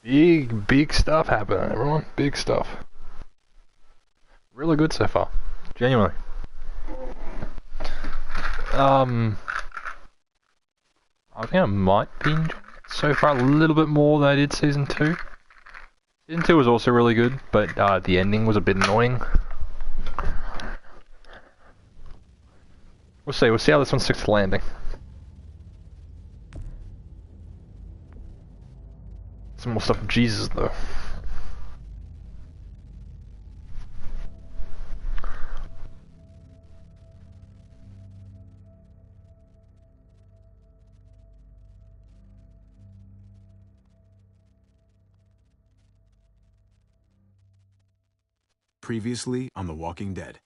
Big stuff happening, everyone. Big stuff. Really good so far. Genuinely. I think I might be enjoying it so far a little bit more than I did Season 2. Season 2 was also really good, but the ending was a bit annoying. We'll see how this one sticks to landing. Some more stuff with Jesus, though. Previously on The Walking Dead.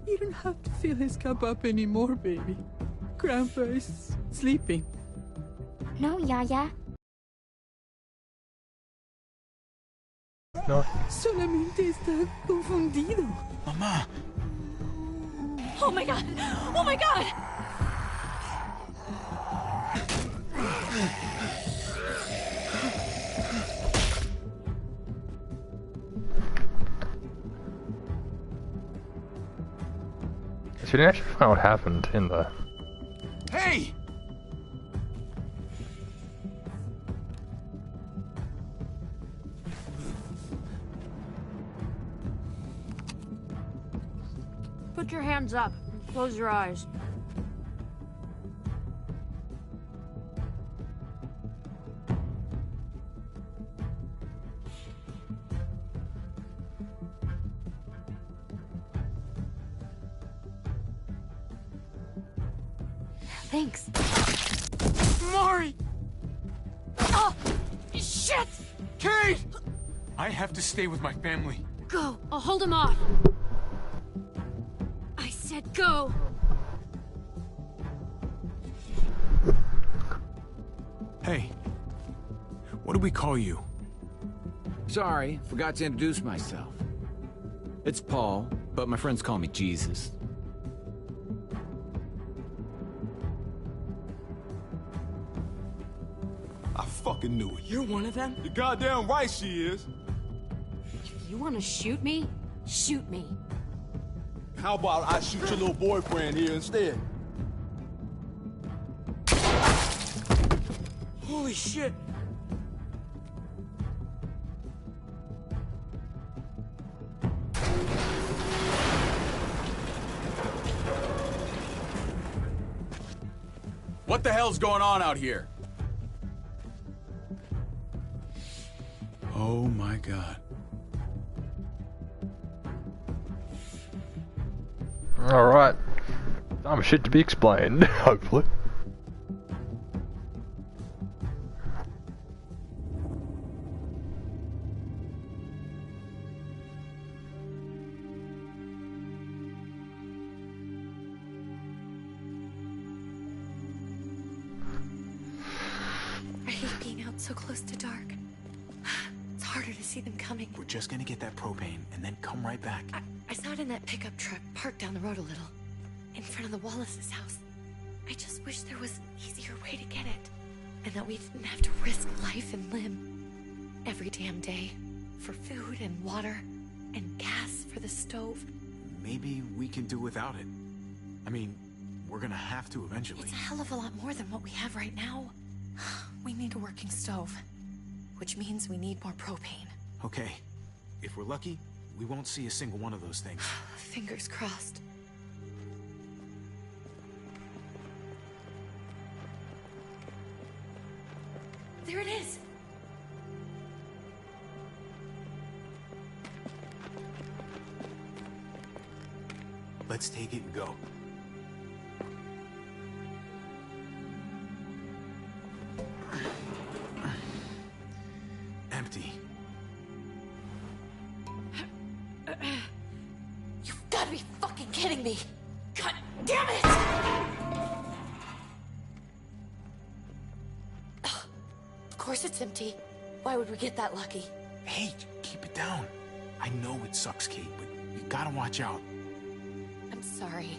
You don't have to fill his cup up anymore, baby. Grandpa is sleeping. No, Yaya. No. Solamente está confundido. Mamá! Oh my god! Oh my god! So you didn't actually find out what happened in the... Hey! Put your hands up and close your eyes. Thanks. Mari! Oh, shit! Kate! I have to stay with my family. Go. I'll hold him off. I said go. Hey, what do we call you? Sorry, forgot to introduce myself. It's Paul, but my friends call me Jesus. I fucking knew it. You're one of them? You're goddamn right she is. If you want to shoot me, shoot me. How about I shoot your little boyfriend here instead? Holy shit. What the hell's going on out here? Oh my god. Alright. Time for shit to be explained, hopefully. I hate being out so close to dark. It's harder to see them coming. We're just gonna get that propane and then come right back. I saw it in that pickup truck parked down the road a little. In front of the Wallace's house. I just wish there was an easier way to get it. And that we didn't have to risk life and limb. Every damn day. For food and water. And gas for the stove. Maybe we can do without it. I mean, we're gonna have to eventually. It's a hell of a lot more than what we have right now. We need a working stove. Which means we need more propane. Okay. If we're lucky, we won't see a single one of those things. Fingers crossed. There it is! Let's take it and go. Empty. You've gotta be fucking kidding me! God damn it! Of course it's empty. Why would we get that lucky? Hey, keep it down. I know it sucks, Kate, but you gotta watch out. I'm sorry.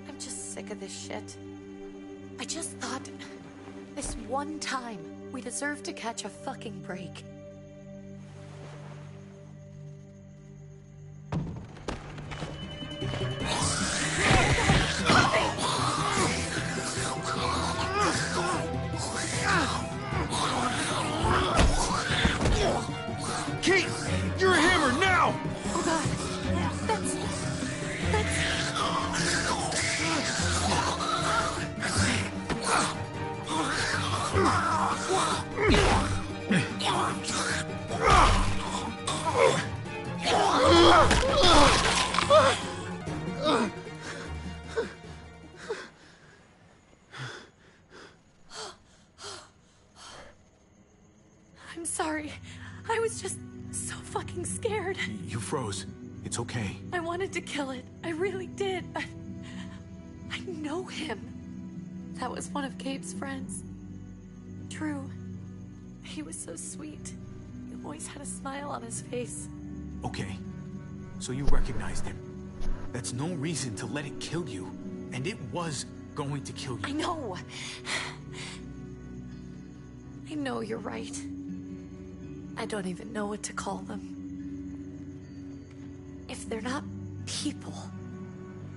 I'm just sick of this shit. I just thought, this one time, we deserve to catch a fucking break. Kate! You're a hammer now! Oh god, that's... I'm sorry. I was just so fucking scared. You froze. It's okay. I wanted to kill it. I really did, but I know him. That was one of Gabe's friends. Drew. He was so sweet. He always had a smile on his face. Okay. So you recognized him. That's no reason to let it kill you. And it was going to kill you. I know. I know you're right. I don't even know what to call them. If they're not people,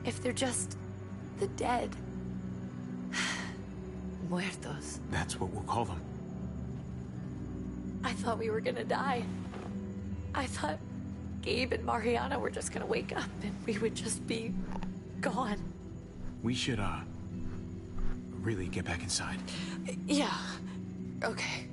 if they're just the dead, muertos. That's what we'll call them. I thought we were gonna die. I thought Gabe and Mariana were just gonna wake up and we would just be gone. We should, really get back inside. Yeah. Okay.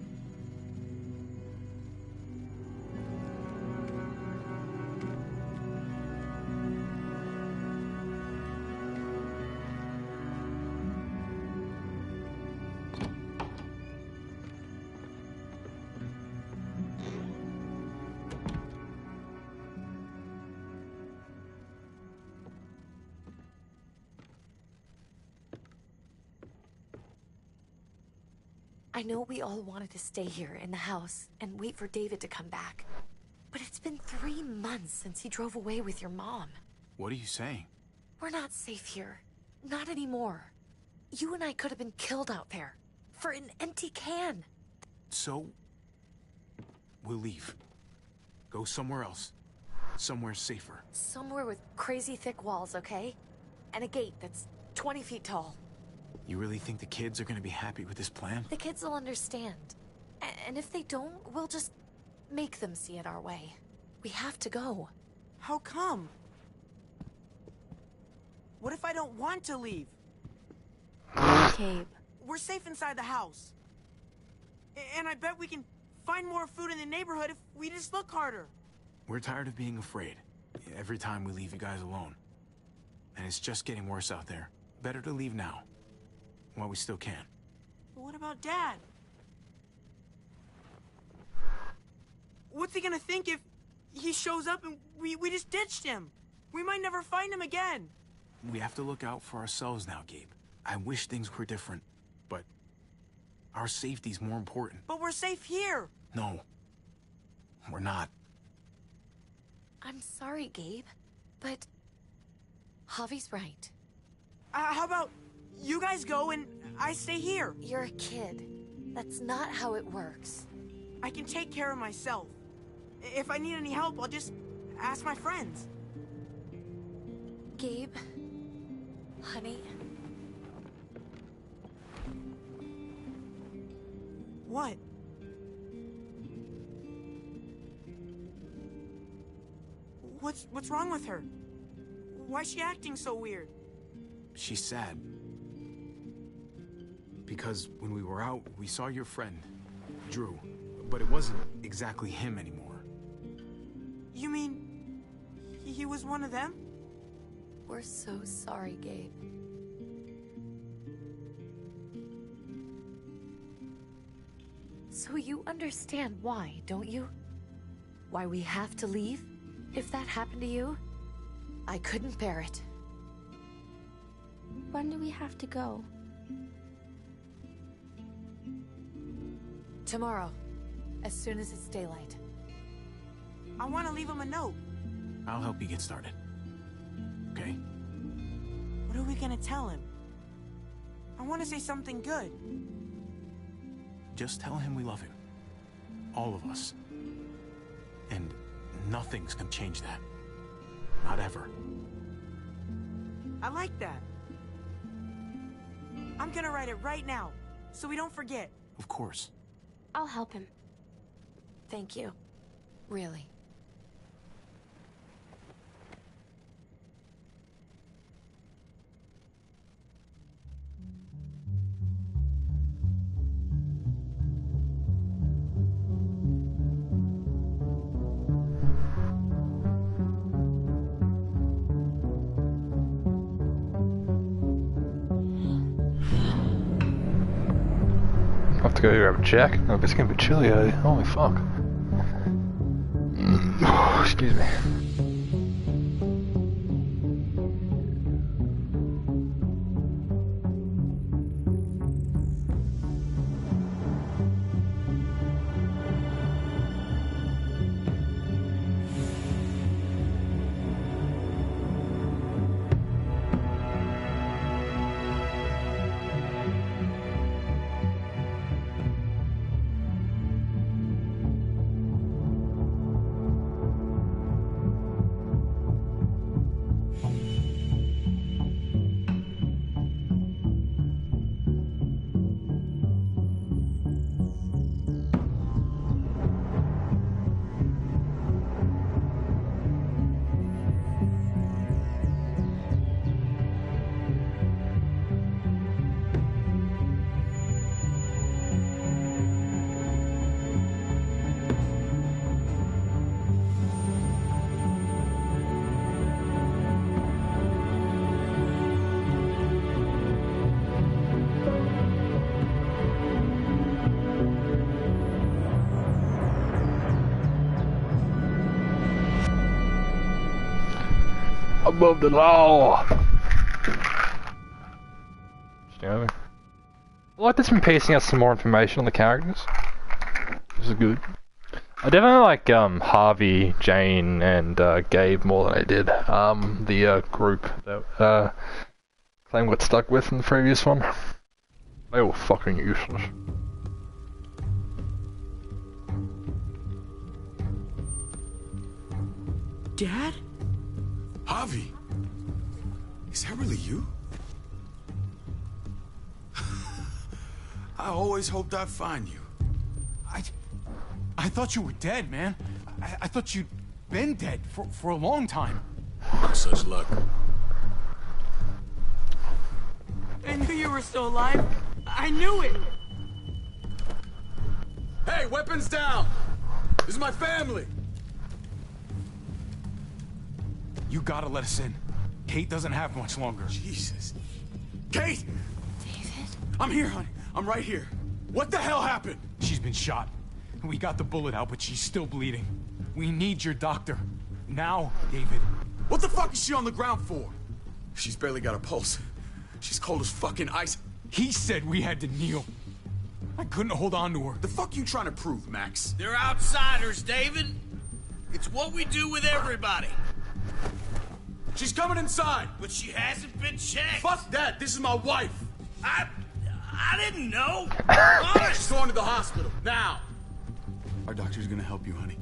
I know we all wanted to stay here in the house and wait for David to come back. But it's been 3 months since he drove away with your mom. What are you saying? We're not safe here. Not anymore. You and I could have been killed out there. For an empty can. So, we'll leave. Go somewhere else. Somewhere safer. Somewhere with crazy thick walls, okay? And a gate that's 20 feet tall. You really think the kids are gonna be happy with this plan? The kids will understand. And if they don't, we'll just make them see it our way. We have to go. How come? What if I don't want to leave? Gabe. We're safe inside the house. And I bet we can find more food in the neighborhood if we just look harder. We're tired of being afraid. Every time we leave you guys alone. And it's just getting worse out there. Better to leave now. While we still can. But what about Dad? What's he gonna think if he shows up and we just ditched him? We might never find him again. We have to look out for ourselves now, Gabe. I wish things were different, but our safety's more important. But we're safe here. No, we're not. I'm sorry, Gabe, but Javi's right. How about you guys go and I stay here? You're a kid. That's not how it works. I can take care of myself. If I need any help, I'll just ask my friends. Gabe, honey. What? What's wrong with her? Why's she acting so weird? She's sad. Because when we were out, we saw your friend, Drew. But it wasn't exactly him anymore. You mean he was one of them? We're so sorry, Gabe. So you understand why, don't you? Why we have to leave? If that happened to you, I couldn't bear it. When do we have to go? Tomorrow, as soon as it's daylight. I want to leave him a note. I'll help you get started. Okay? What are we gonna tell him? I want to say something good. Just tell him we love him. All of us. And nothing's gonna change that. Not ever. I like that. I'm gonna write it right now, so we don't forget. Of course. I'll help him. Thank you. Really. I have to go grab a jacket. Oh, it's gonna be chilly out here. Holy fuck. Excuse me. Above the law. I'd like this been piecing out some more information on the characters. This is good. I definitely like Harvey, Jane, and Gabe more than I did the group that Clem got stuck with in the previous one. They were fucking useless. Dad? Javi, is that really you? I always hoped I'd find you. I thought you were dead, man. I thought you'd been dead for a long time. Such luck. I knew you were still alive. I knew it. Hey, weapons down! This is my family! You gotta let us in. Kate doesn't have much longer. Jesus. Kate! David? I'm here, honey. I'm right here. What the hell happened? She's been shot. We got the bullet out, but she's still bleeding. We need your doctor. Now, David. What the fuck is she on the ground for? She's barely got a pulse. She's cold as fucking ice. He said we had to kneel. I couldn't hold on to her. The fuck you trying to prove, Max? They're outsiders, David. It's what we do with everybody. She's coming inside. But she hasn't been checked. Fuck that. This is my wife. I didn't know. She's going to the hospital now. Our doctor's gonna help you, honey.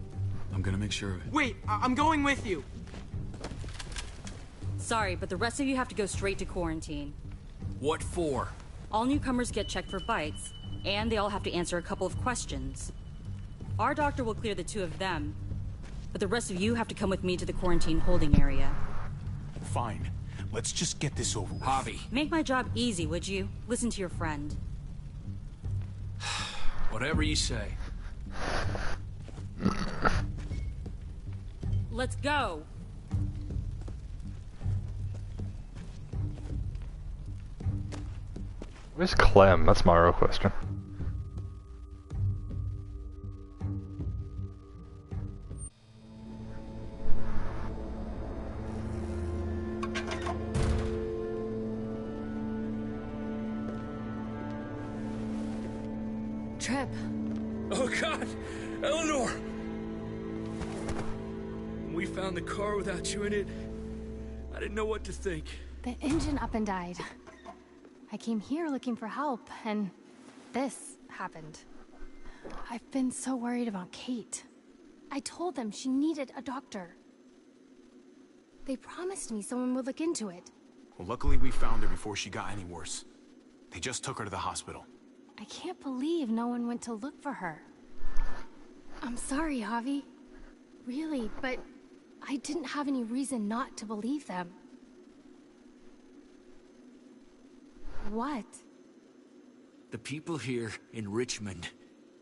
I'm gonna make sure of it. Wait, I'm going with you. Sorry, but the rest of you have to go straight to quarantine. What for? All newcomers get checked for bites, and they all have to answer a couple of questions. Our doctor will clear the two of them, but the rest of you have to come with me to the quarantine holding area. Fine. Let's just get this over with. Javi. Make my job easy, would you? Listen to your friend. Whatever you say. Let's go! Where's Clem? That's my real question. Trip. Oh God, Eleanor! When we found the car without you in it, I didn't know what to think. The engine up and died. I came here looking for help, and this happened. I've been so worried about Kate. I told them she needed a doctor. They promised me someone would look into it. Well, luckily we found her before she got any worse. They just took her to the hospital. I can't believe no one went to look for her. I'm sorry, Javi. Really, but I didn't have any reason not to believe them. What? The people here in Richmond,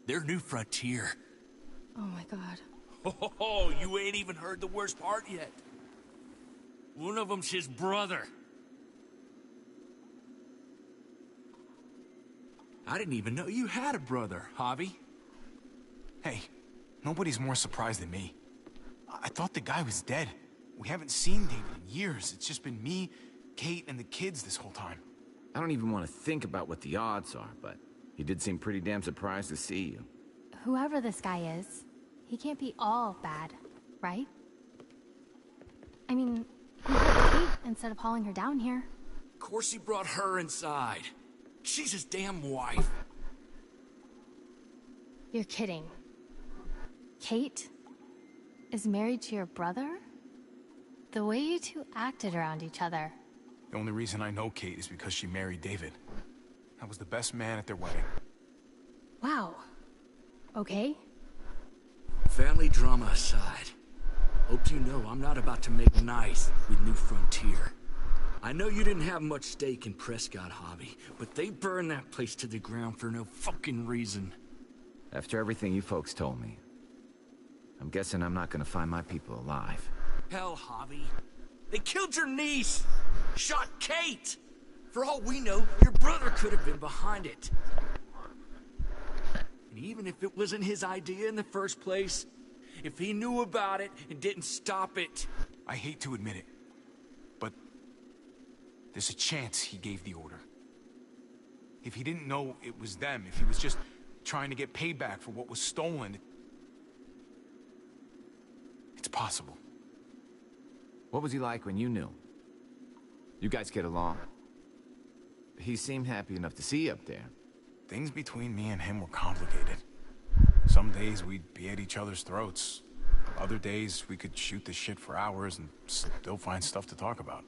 they're New Frontier. Oh my god. Oh, you ain't even heard the worst part yet. One of them's his brother. I didn't even know you had a brother, Javi. Hey, nobody's more surprised than me. I thought the guy was dead. We haven't seen David in years. It's just been me, Kate, and the kids this whole time. I don't even want to think about what the odds are, but he did seem pretty damn surprised to see you. Whoever this guy is, he can't be all bad, right? I mean, he hurt Kate instead of hauling her down here. Of course he brought her inside. She's his damn wife. You're kidding. Kate is married to your brother? The way you two acted around each other. The only reason I know Kate is because she married David. I was the best man at their wedding. Wow. Okay. Family drama aside, hope you know I'm not about to make nice with New Frontier. I know you didn't have much stake in Prescott, Javi, but they burned that place to the ground for no fucking reason. After everything you folks told me, I'm guessing I'm not gonna find my people alive. Hell, Javi. They killed your niece! Shot Kate! For all we know, your brother could have been behind it. And even if it wasn't his idea in the first place, if he knew about it and didn't stop it... I hate to admit it, but there's a chance he gave the order. If he didn't know it was them, if he was just trying to get payback for what was stolen, it's possible. What was he like when you knew? You guys get along? He seemed happy enough to see you up there. Things between me and him were complicated. Some days we'd be at each other's throats. Other days we could shoot the shit for hours and still find stuff to talk about.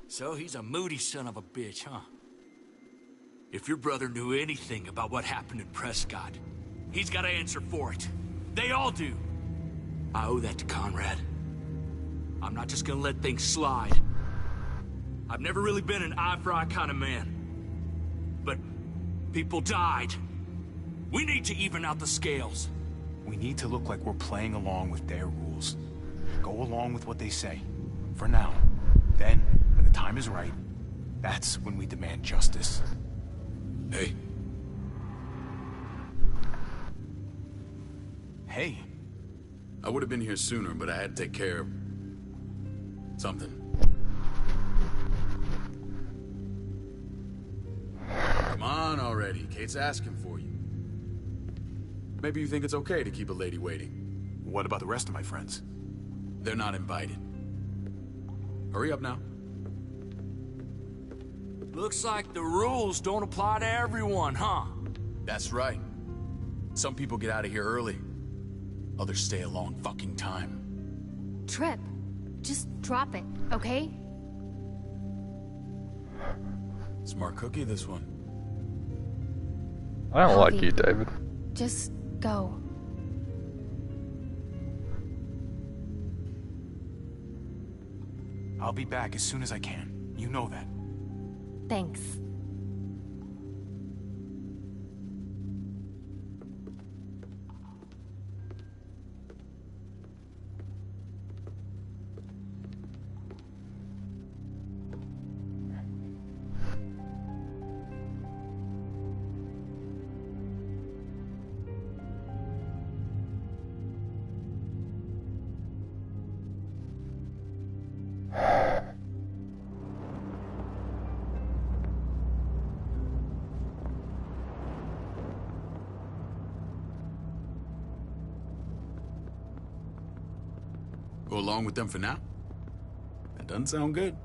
So he's a moody son of a bitch, huh? If your brother knew anything about what happened in Prescott, he's got to answer for it. They all do. I owe that to Conrad. I'm not just gonna let things slide. I've never really been an eye-for-eye kind of man. But people died. We need to even out the scales. We need to look like we're playing along with their rules. Go along with what they say. For now. Then, when the time is right, that's when we demand justice. Hey. Hey. I would have been here sooner, but I had to take care of... something. Come on already. Kate's asking for you. Maybe you think it's okay to keep a lady waiting. What about the rest of my friends? They're not invited. Hurry up now. Looks like the rules don't apply to everyone, huh? That's right. Some people get out of here early. Others stay a long fucking time. Trip, just drop it, okay? Smart cookie, this one. I don't like you, David. Just go. I'll be back as soon as I can. You know that. Thanks. Go along with them for now? That doesn't sound good.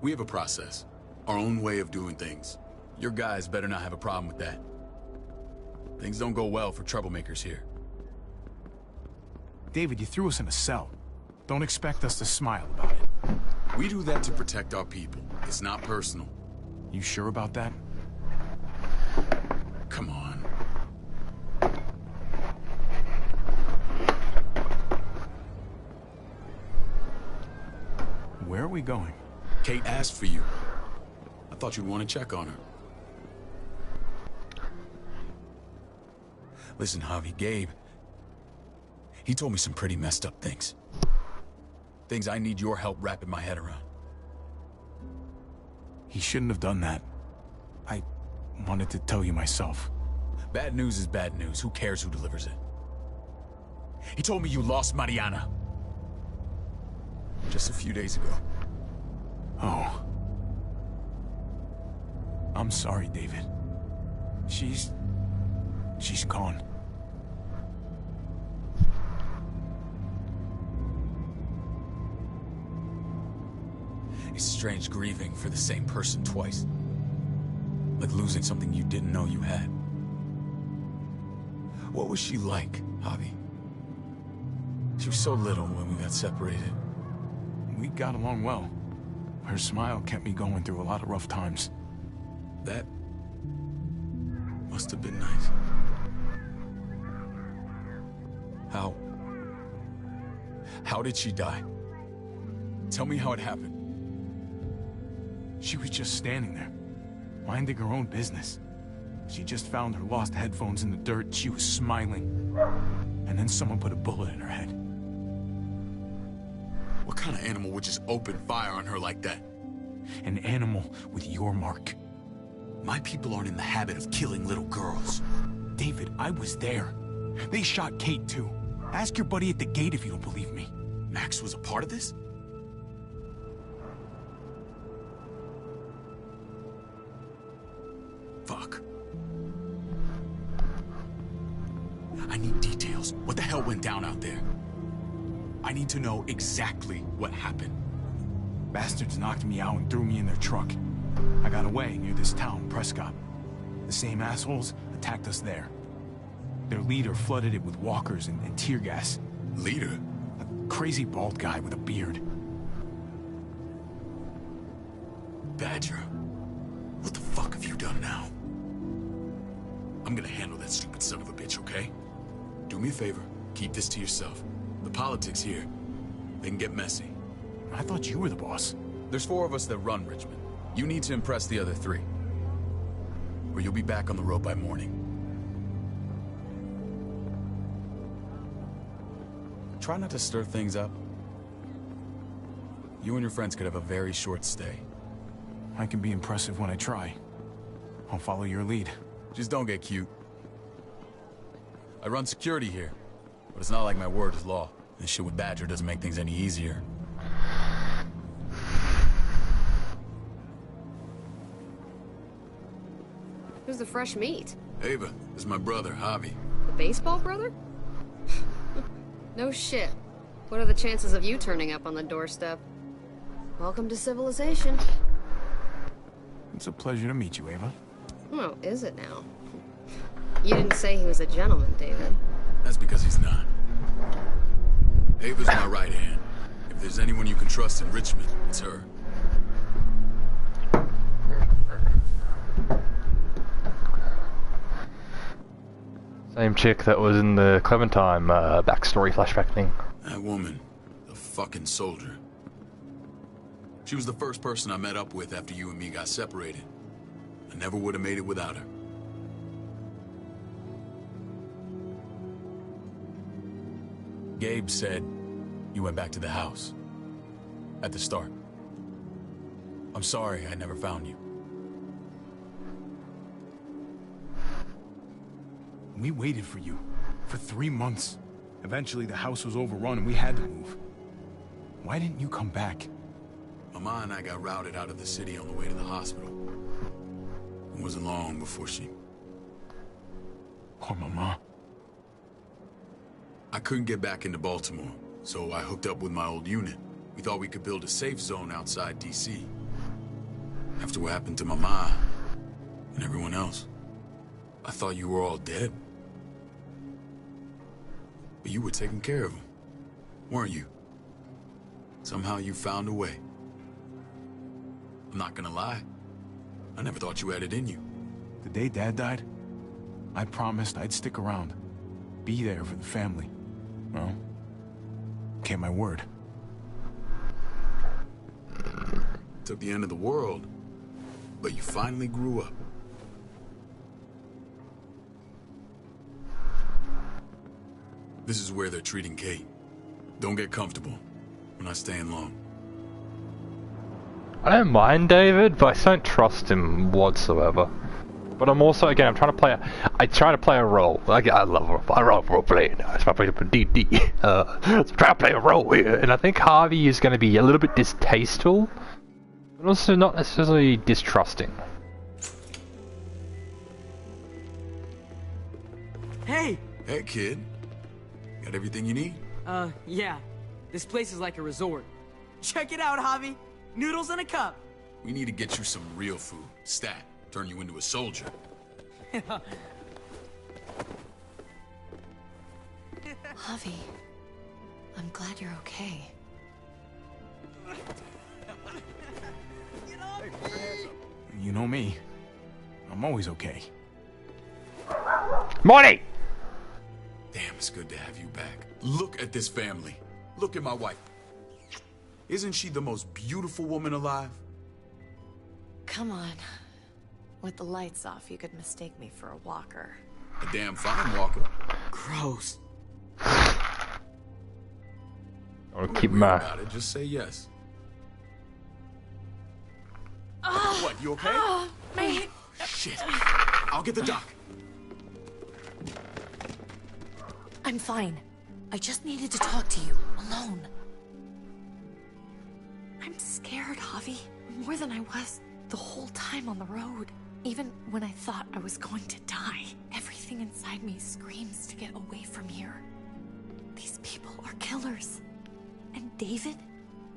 We have a process. Our own way of doing things. Your guys better not have a problem with that. Things don't go well for troublemakers here. David, you threw us in a cell. Don't expect us to smile about it. We do that to protect our people. It's not personal. You sure about that? Come on. Where are we going? Kate asked for you. I thought you'd want to check on her. Listen, Javi, Gabe... he told me some pretty messed up things. Things I need your help wrapping my head around. He shouldn't have done that. I wanted to tell you myself. Bad news is bad news. Who cares who delivers it? He told me you lost Mariana. Just a few days ago. Oh. I'm sorry, David. She's gone. It's strange grieving for the same person twice. Like losing something you didn't know you had. What was she like, Javi? She was so little when we got separated. We got along well. Her smile kept me going through a lot of rough times. That must have been nice. How did she die? Tell me how it happened. She was just standing there, minding her own business. She just found her lost headphones in the dirt. She was smiling. And then someone put a bullet in her head. What kind of animal would just open fire on her like that? An animal with your mark. My people aren't in the habit of killing little girls. David, I was there. They shot Kate too. Ask your buddy at the gate if you don't believe me. Max was a part of this? Fuck. I need details. What the hell went down out there? I need to know exactly what happened. Bastards knocked me out and threw me in their truck. I got away near this town, Prescott. The same assholes attacked us there. Their leader flooded it with walkers and tear gas. Leader? A crazy bald guy with a beard. Badger, what the fuck have you done now? I'm gonna handle that stupid son of a bitch, okay? Do me a favor, keep this to yourself. The politics here, they can get messy. I thought you were the boss. There's 4 of us that run Richmond. You need to impress the other 3. Or you'll be back on the road by morning. Try not to stir things up. You and your friends could have a very short stay. I can be impressive when I try. I'll follow your lead. Just don't get cute. I run security here, but it's not like my word is law. This shit with Badger doesn't make things any easier. Who's the fresh meat? Ava, this is my brother, Javi. The baseball brother? No shit. What are the chances of you turning up on the doorstep? Welcome to civilization. It's a pleasure to meet you, Ava. Oh, is it now? You didn't say he was a gentleman, David. That's because he's not. Ava's my right hand. If there's anyone you can trust in Richmond, it's her. Same chick that was in the Clementine backstory flashback thing. That woman, the fucking soldier. She was the first person I met up with after you and me got separated. I never would have made it without her. Gabe said you went back to the house. At the start. I'm sorry I never found you. We waited for you. For 3 months. Eventually the house was overrun and we had to move. Why didn't you come back? Mama and I got routed out of the city on the way to the hospital. It wasn't long before she... Poor Mama. I couldn't get back into Baltimore, so I hooked up with my old unit. We thought we could build a safe zone outside D.C. After what happened to my ma and everyone else, I thought you were all dead. But you were taking care of them, weren't you? Somehow you found a way. I'm not gonna lie. I never thought you had it in you. The day Dad died, I promised I'd stick around. Be there for the family. Well, kept my word. Took the end of the world, but you finally grew up. This is where they're treating Kate. Don't get comfortable. We're not staying long. I don't mind David, but I just don't trust him whatsoever. But I'm also, again, I try to play a role. Like, I love role playing. That's my favorite for D&D. So I'm trying to play a role here, and I think Harvey is going to be a little bit distasteful, but also not necessarily distrusting. Hey! Hey, kid. Got everything you need? Yeah. This place is like a resort. Check it out, Javi. Noodles in a cup. We need to get you some real food. Stat. Turn you into a soldier. Javi, I'm glad you're okay. You know me. I'm always okay. Morty! Damn, it's good to have you back. Look at this family. Look at my wife. Isn't she the most beautiful woman alive? Come on. With the lights off, you could mistake me for a walker. A damn fine walker. Gross. I'll keep my... about it. Just say yes. What, you okay? My... Shit. I'll get the doc. I'm fine. I just needed to talk to you, alone. I'm scared, Javi. More than I was the whole time on the road. Even when I thought I was going to die, everything inside me screams to get away from here. These people are killers. And David?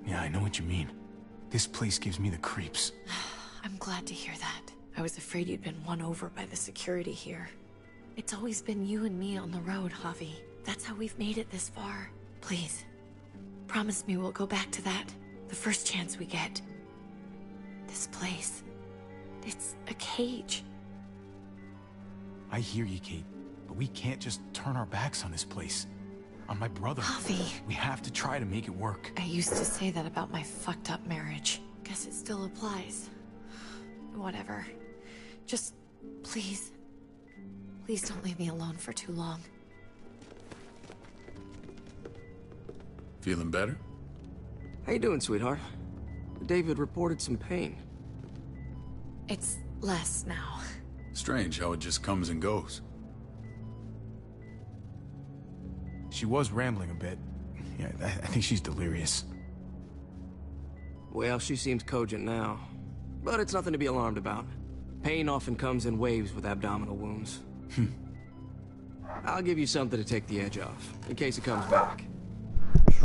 Yeah, I know what you mean. This place gives me the creeps. I'm glad to hear that. I was afraid you'd been won over by the security here. It's always been you and me on the road, Javi. That's how we've made it this far. Please, promise me we'll go back to that the first chance we get. This place, it's a cage. I hear you, Kate, but we can't just turn our backs on this place. On my brother. Javi. We have to try to make it work. I used to say that about my fucked up marriage. Guess it still applies. Whatever. Just, please. Please don't leave me alone for too long. Feeling better? How you doing, sweetheart? David reported some pain. It's less now. Strange how it just comes and goes. She was rambling a bit. Yeah, I think she's delirious. Well, she seems cogent now. But it's nothing to be alarmed about. Pain often comes in waves with abdominal wounds. I'll give you something to take the edge off, in case it comes back.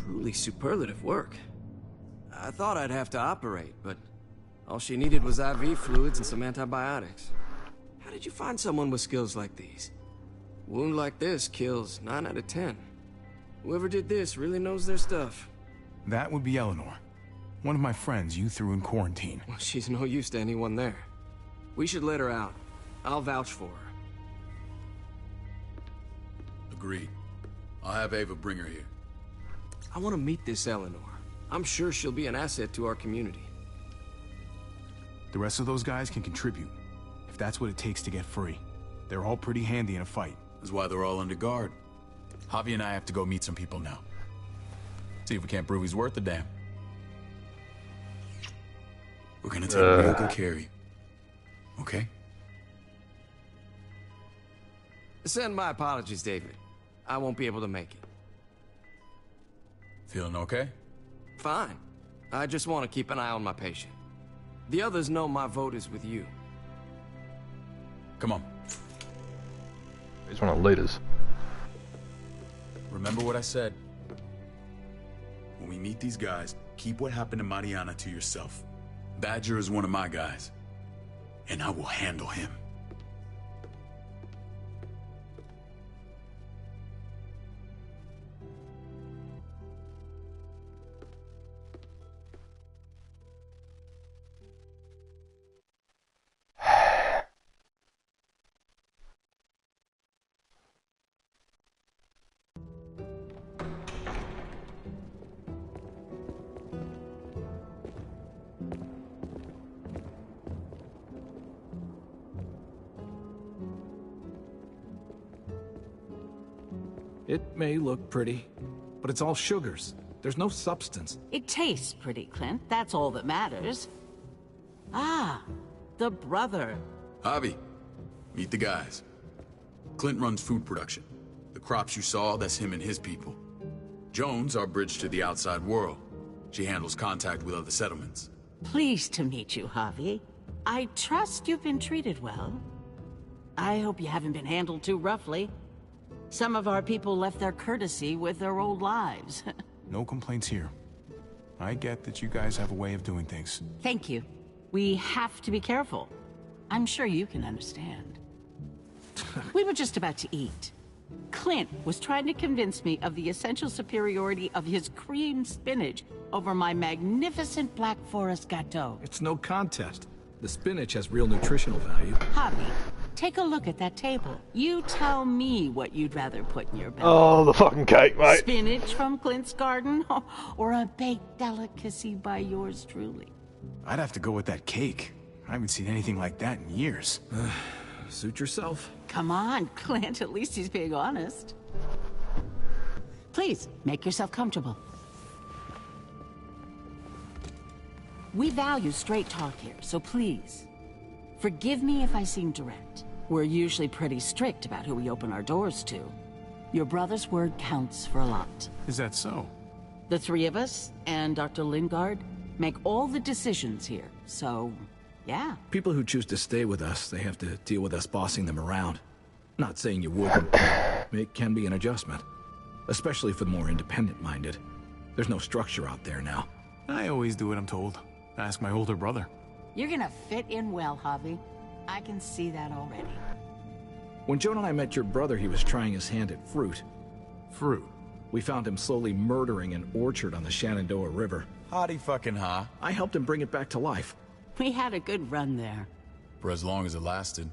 Truly superlative work. I thought I'd have to operate, but all she needed was IV fluids and some antibiotics. How did you find someone with skills like these? A wound like this kills 9 out of 10. Whoever did this really knows their stuff. That would be Eleanor. One of my friends you threw in quarantine. Well, she's no use to anyone there. We should let her out. I'll vouch for her. Agreed. I'll have Ava bring her here. I want to meet this Eleanor. I'm sure she'll be an asset to our community. The rest of those guys can contribute, if that's what it takes to get free. They're all pretty handy in a fight. That's why they're all under guard. Javi and I have to go meet some people now. See if we can't prove he's worth the damn. We're gonna take real good care of you. Okay? Send my apologies, David. I won't be able to make it. Feeling okay? Fine. I just want to keep an eye on my patient. The others know my vote is with you. Come on. He's one of the leaders. Remember what I said. When we meet these guys, keep what happened to Mariana to yourself. Badger is one of my guys, and I will handle him. It may look pretty, but it's all sugars. There's no substance. It tastes pretty, Clint. That's all that matters. Ah, the brother. Javi, meet the guys. Clint runs food production. The crops you saw, that's him and his people. Jones, our bridge to the outside world. She handles contact with other settlements. Pleased to meet you, Javi. I trust you've been treated well. I hope you haven't been handled too roughly. Some of our people left their courtesy with their old lives. No complaints here. I get that you guys have a way of doing things. Thank you. We have to be careful. I'm sure you can understand. We were just about to eat. Clint was trying to convince me of the essential superiority of his creamed spinach over my magnificent Black Forest gâteau. It's no contest. The spinach has real nutritional value. Javi, take a look at that table. You tell me what you'd rather put in your belly. Oh, the fucking cake, mate. Spinach from Clint's garden, or a baked delicacy by yours truly? I'd have to go with that cake. I haven't seen anything like that in years. Suit yourself. Come on, Clint. At least he's being honest. Please, make yourself comfortable. We value straight talk here, so please, forgive me if I seem direct. We're usually pretty strict about who we open our doors to. Your brother's word counts for a lot. Is that so? The three of us and Dr. Lingard make all the decisions here, so yeah. People who choose to stay with us, they have to deal with us bossing them around. Not saying you wouldn't. It can be an adjustment, especially for the more independent-minded. There's no structure out there now. I always do what I'm told. Ask my older brother. You're gonna fit in well, Javi. I can see that already. When Joan and I met your brother, he was trying his hand at fruit. Fruit? We found him slowly murdering an orchard on the Shenandoah River. Howdy fucking ha. I helped him bring it back to life. We had a good run there. For as long as it lasted.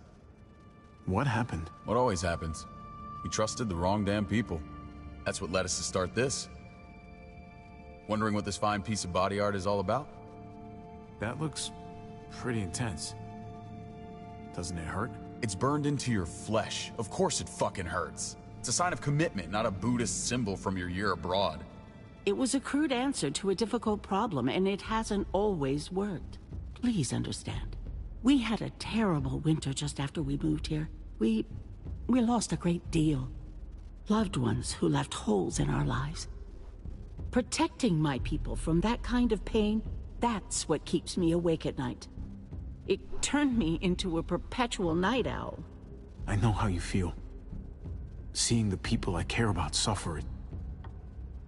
What happened? What always happens. We trusted the wrong damn people. That's what led us to start this. Wondering what this fine piece of body art is all about? That looks pretty intense. Doesn't it hurt? It's burned into your flesh. Of course it fucking hurts. It's a sign of commitment, not a Buddhist symbol from your year abroad. It was a crude answer to a difficult problem, and it hasn't always worked. Please understand. We had a terrible winter just after we moved here. We lost a great deal. Loved ones who left holes in our lives. Protecting my people from that kind of pain, that's what keeps me awake at night. It turned me into a perpetual night owl. I know how you feel. Seeing the people I care about suffer,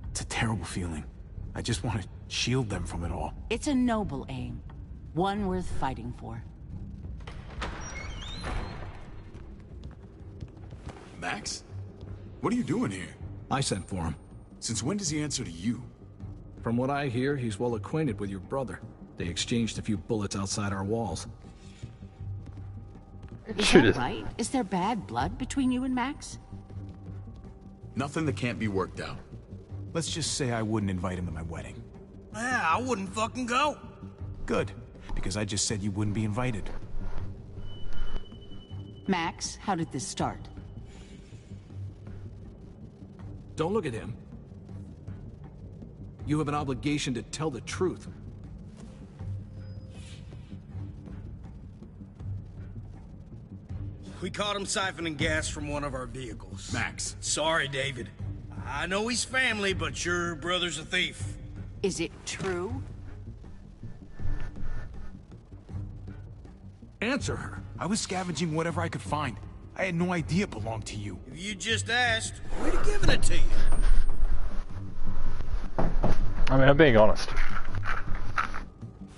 it's a terrible feeling. I just want to shield them from it all. It's a noble aim. One worth fighting for. Max? What are you doing here? I sent for him. Since when does he answer to you? From what I hear, he's well acquainted with your brother. They exchanged a few bullets outside our walls. Is that right? Is there bad blood between you and Max? Nothing that can't be worked out. Let's just say I wouldn't invite him to my wedding. Yeah, I wouldn't fucking go. Good, because I just said you wouldn't be invited. Max, how did this start? Don't look at him. You have an obligation to tell the truth. We caught him siphoning gas from one of our vehicles. Max. Sorry, David. I know he's family, but your brother's a thief. Is it true? Answer her. I was scavenging whatever I could find. I had no idea it belonged to you. If you just asked, we'd have given it to you. I mean, I'm being honest.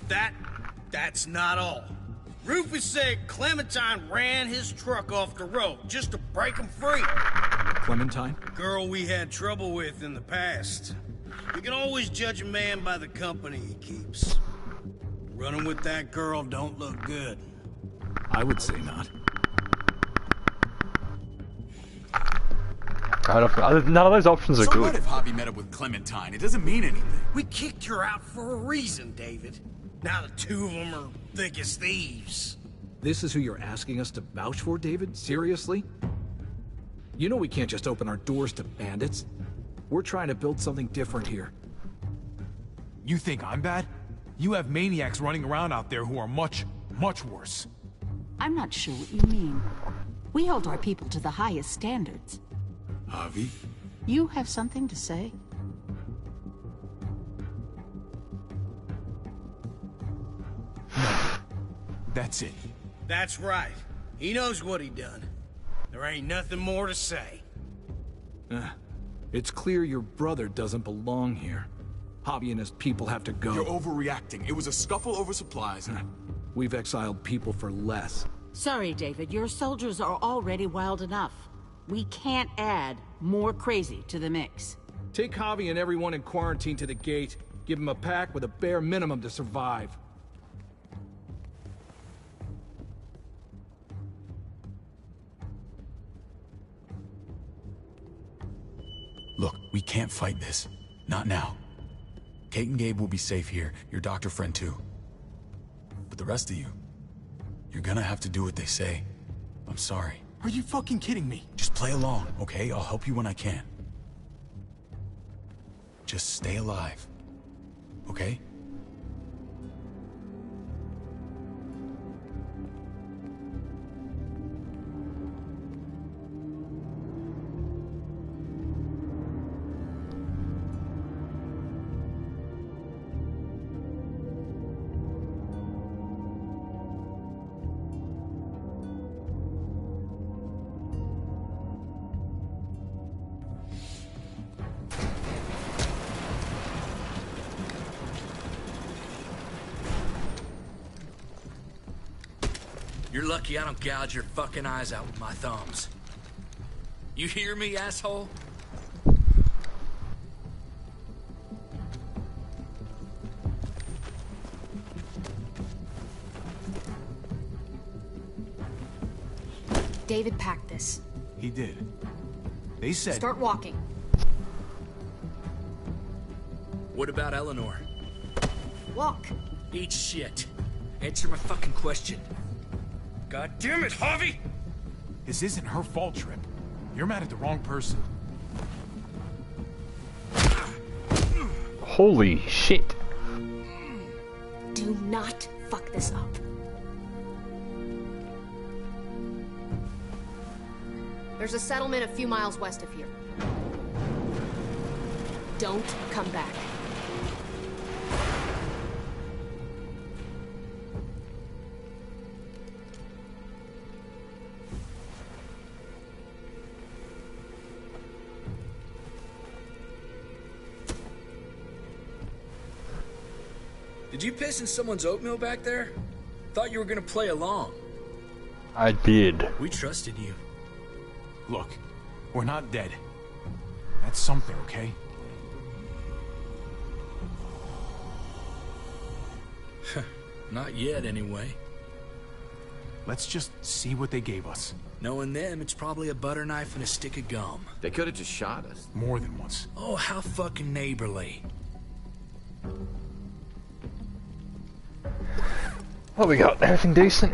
That That's not all. Rufus said Clementine ran his truck off the road just to break him free. Clementine? Girl we had trouble with in the past. You can always judge a man by the company he keeps. Running with that girl don't look good. I would say not. None of those options are So good. what if Javi met up with Clementine? It doesn't mean anything. We kicked her out for a reason, David. Now the two of them are thick as thieves. This is who you're asking us to vouch for, David? Seriously? You know we can't just open our doors to bandits. We're trying to build something different here. You think I'm bad? You have maniacs running around out there who are much, much worse. I'm not sure what you mean. We hold our people to the highest standards. Javi? You have something to say? That's it. That's right. He knows what he done. There ain't nothing more to say. It's clear your brother doesn't belong here. Javi and his people have to go. You're overreacting. It was a scuffle over supplies. We've exiled people for less. Sorry, David. Your soldiers are already wild enough. We can't add more crazy to the mix. Take Javi and everyone in quarantine to the gate. Give them a pack with a bare minimum to survive. Look, we can't fight this. Not now. Kate and Gabe will be safe here, your doctor friend too. But the rest of you, you're gonna have to do what they say. I'm sorry. Are you fucking kidding me? Just play along, okay? I'll help you when I can. Just stay alive, okay? You're lucky I don't gouge your fucking eyes out with my thumbs. You hear me, asshole? David packed this. He did. They said... Start walking. What about Eleanor? Walk. Eat shit. Answer my fucking question. God damn it, Javi! This isn't her fault, Trip. You're mad at the wrong person. Holy shit. Do not fuck this up. There's a settlement a few miles west of here. Don't come back. Did you piss in someone's oatmeal back there? Thought you were gonna play along. I did. We trusted you. Look, we're not dead. That's something, okay? Not yet, anyway. Let's just see what they gave us. Knowing them, it's probably a butter knife and a stick of gum. They could have just shot us. More than once. Oh, how fucking neighborly. What we got? Anything decent?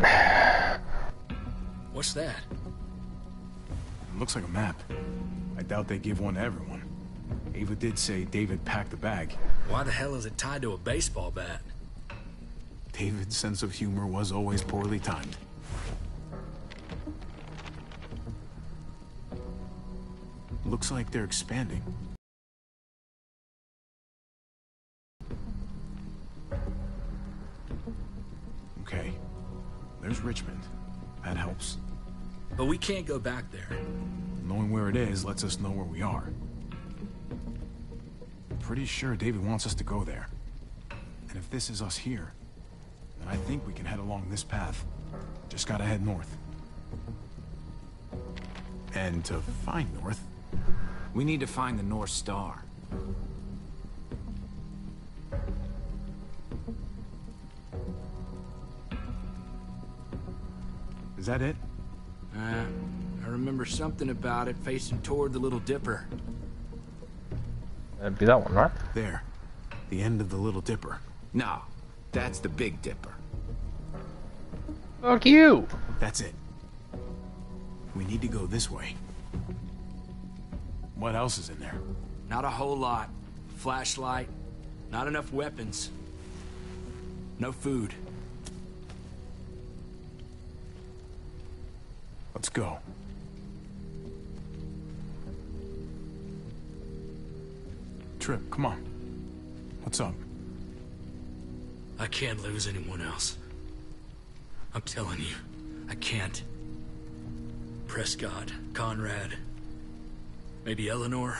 What's that? It looks like a map. I doubt they give one to everyone. Ava did say David packed the bag. Why the hell is it tied to a baseball bat? David's sense of humor was always poorly timed. Looks like they're expanding. Okay. There's Richmond. That helps. But we can't go back there. Knowing where it is lets us know where we are. Pretty sure David wants us to go there. And if this is us here, and I think we can head along this path. Just gotta head north. And to find north, we need to find the North Star. Is that it? I remember something about it facing toward the Little Dipper. That'd be that one, right? There. The end of the Little Dipper. No, that's the Big Dipper. Fuck you! That's it. We need to go this way. What else is in there? Not a whole lot. Flashlight, not enough weapons. No food. Let's go. Trip, come on. What's up? I can't lose anyone else. I'm telling you, I can't. Prescott, Conrad, maybe Eleanor.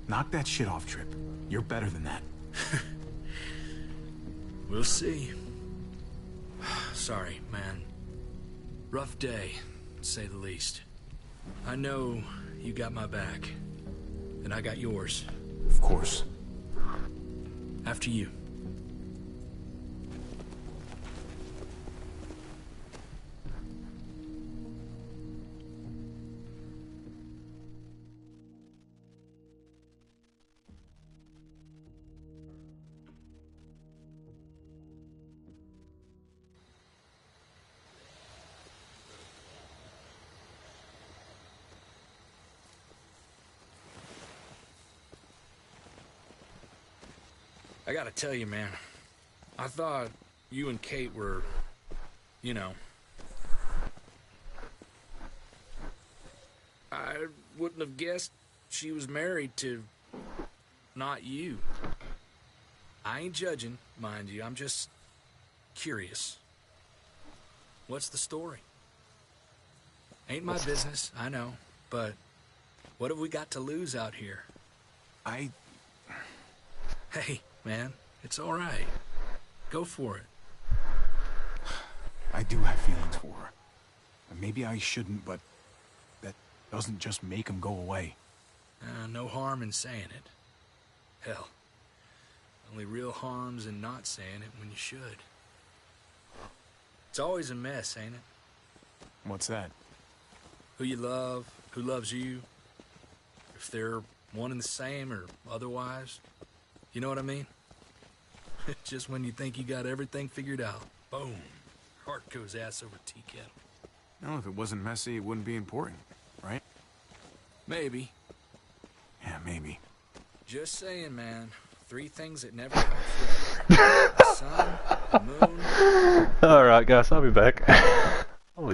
Knock that shit off, Trip. You're better than that. We'll see. Sorry, man. Rough day, to say the least. I know you got my back, and I got yours. Of course. After you. I gotta tell you, man, I thought you and Kate were, you know... I wouldn't have guessed she was married to... not you. I ain't judging, mind you, I'm just... curious. What's the story? Ain't my business, I know, but what have we got to lose out here? Hey, man, it's all right. Go for it. I do have feelings for her. And maybe I shouldn't, but that doesn't just make them go away. No harm in saying it. Hell, only real harm's in not saying it when you should. It's always a mess, ain't it? What's that? Who you love, who loves you, if they're one and the same or otherwise. You know what I mean? Just when you think you got everything figured out, boom, heart goes ass over tea kettle. No, if it wasn't messy, it wouldn't be important, right? Maybe. Yeah, maybe. Just saying, man. 3 things that never come forever. The sun, the moon... Alright guys, I'll be back.